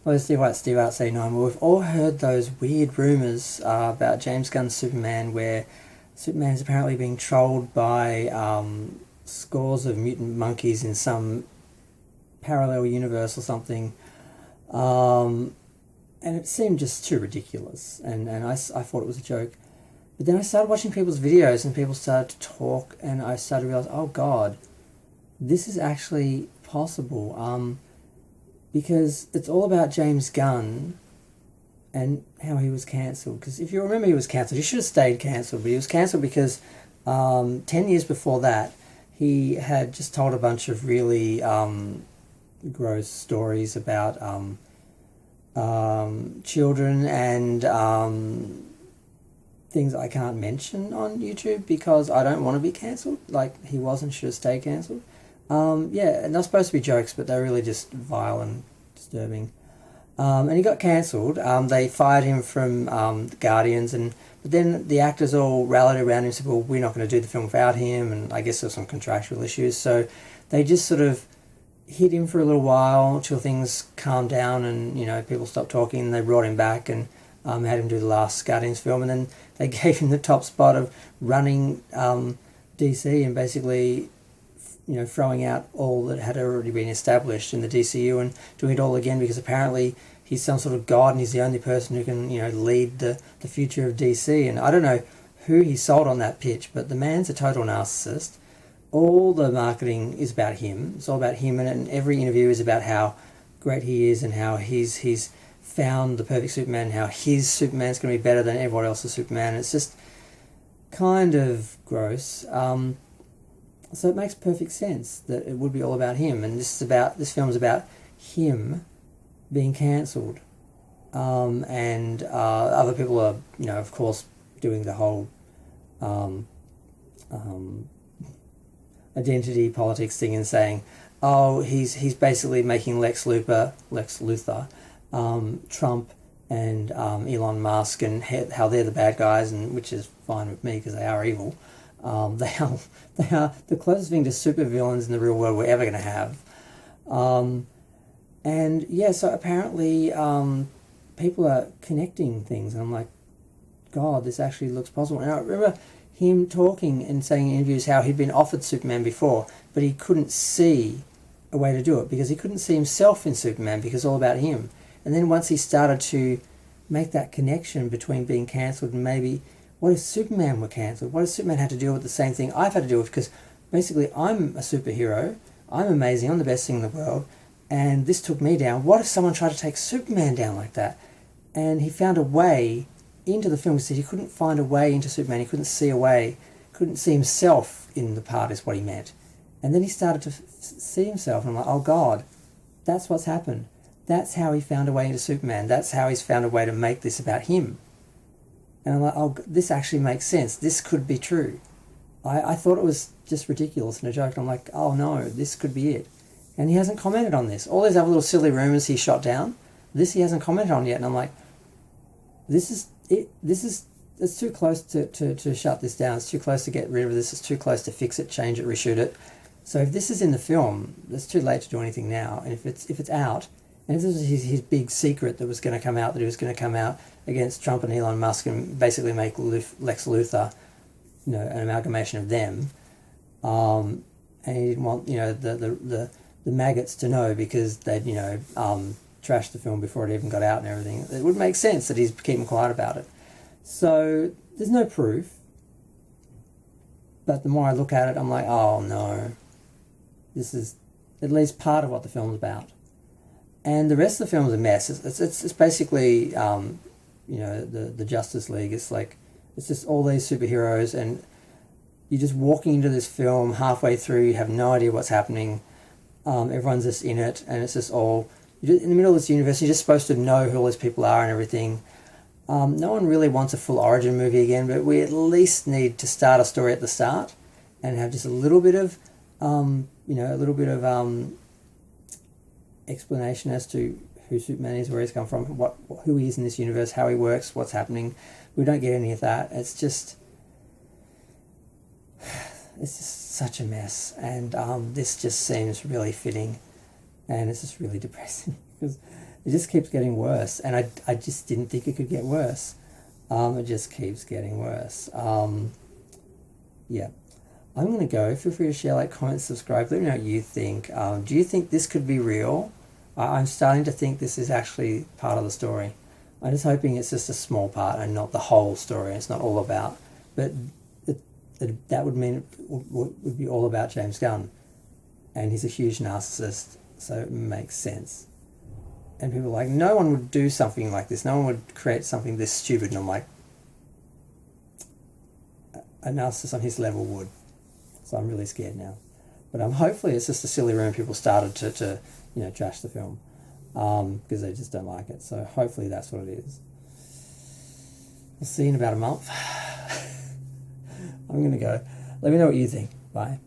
Well, Steve Arts 89. Well, we've all heard those weird rumours about James Gunn's Superman, where Superman is apparently being trolled by scores of mutant monkeys in some parallel universe or something. Um, and it seemed just too ridiculous, and I thought it was a joke. But then I started watching people's videos, and people started to talk, and I started to realize, oh God, this is actually possible. Because it's all about James Gunn and how he was cancelled. Because if you remember, he was cancelled. He should have stayed cancelled, but he was cancelled because 10 years before that, he had just told a bunch of really gross stories about children and things I can't mention on YouTube because I don't want to be cancelled. Like, he was and should have stayed cancelled. Yeah, and they're supposed to be jokes, but they're really just vile and disturbing. And he got cancelled. They fired him from the Guardians, but then the actors all rallied around him and said, well, we're not going to do the film without him, and I guess there's some contractual issues. So they just sort of hid him for a little while till things calmed down and, people stopped talking, and they brought him back and had him do the last Guardians film, and then they gave him the top spot of running DC and basically throwing out all that had already been established in the DCU and doing it all again because apparently he's some sort of god and he's the only person who can, lead the future of DC. And I don't know who he sold on that pitch, but the man's a total narcissist. All the marketing is about him. It's all about him, and every interview is about how great he is and how he's found the perfect Superman and how his Superman's going to be better than everyone else's Superman. It's just kind of gross. So it makes perfect sense that it would be all about him, and this film is about him being cancelled, and other people are, of course, doing the whole identity politics thing and saying, oh, he's basically making Lex Luthor, Trump and Elon Musk, and how they're the bad guys, and which is fine with me because they are evil. They are the closest thing to supervillains in the real world we're ever going to have. And yeah, so apparently people are connecting things, and I'm like, God, this actually looks possible. And I remember him talking and saying in interviews how he'd been offered Superman before, but he couldn't see a way to do it because he couldn't see himself in Superman because it's all about him. And then once he started to make that connection between being cancelled and maybe, what if Superman were cancelled? What if Superman had to deal with the same thing I've had to deal with? Because basically I'm a superhero, I'm amazing, I'm the best thing in the world, and this took me down. What if someone tried to take Superman down like that? And he found a way into the film. He said he couldn't find a way into Superman, he couldn't see a way, couldn't see himself in the part is what he meant. And then he started to see himself, and I'm like, oh God, that's what's happened. That's how he found a way into Superman. That's how he's found a way to make this about him. And I'm like, oh, this actually makes sense. This could be true. I thought it was just ridiculous and a joke. And I'm like, oh no, this could be it. And he hasn't commented on this. All these other little silly rumours he shot down, this he hasn't commented on yet. And I'm like, this is it. It's too close to shut this down. It's too close to get rid of this. It's too close to fix it, change it, reshoot it. So if this is in the film, it's too late to do anything now. And if it's out, and if this was his big secret that was going to come out, that he was going to come out against Trump and Elon Musk and basically make Lex Luthor, an amalgamation of them, and he didn't want, the maggots to know because they'd, trashed the film before it even got out and everything. It would make sense that he's keeping quiet about it. So there's no proof, but the more I look at it, I'm like, oh no, this is at least part of what the film's about. And the rest of the film is a mess. It's basically, the Justice League. It's like, it's just all these superheroes, and you're just walking into this film halfway through, you have no idea what's happening. Everyone's just in it, and it's just all, you're just in the middle of this universe, you're just supposed to know who all these people are and everything. No one really wants a full origin movie again, but we at least need to start a story at the start and have just a little bit of, explanation as to who Superman is, where he's come from, who he is in this universe, how he works, what's happening. We don't get any of that. It's just such a mess, and this just seems really fitting, and it's just really depressing because It just keeps getting worse, and I just didn't think it could get worse. It just keeps getting worse. Yeah. I'm going to go. Feel free to share, like, comment, subscribe. Let me know what you think. Do you think this could be real? I'm starting to think this is actually part of the story. I'm just hoping it's just a small part and not the whole story. It's not all about. But that would mean it would be all about James Gunn. And he's a huge narcissist, so it makes sense. And people are like, no one would do something like this. No one would create something this stupid. And I'm like, a narcissist on his level would. So I'm really scared now. But hopefully it's just a silly rumor. People started to trash the film because they just don't like it. So hopefully that's what it is. We'll see you in about a month. I'm going to go. Let me know what you think. Bye.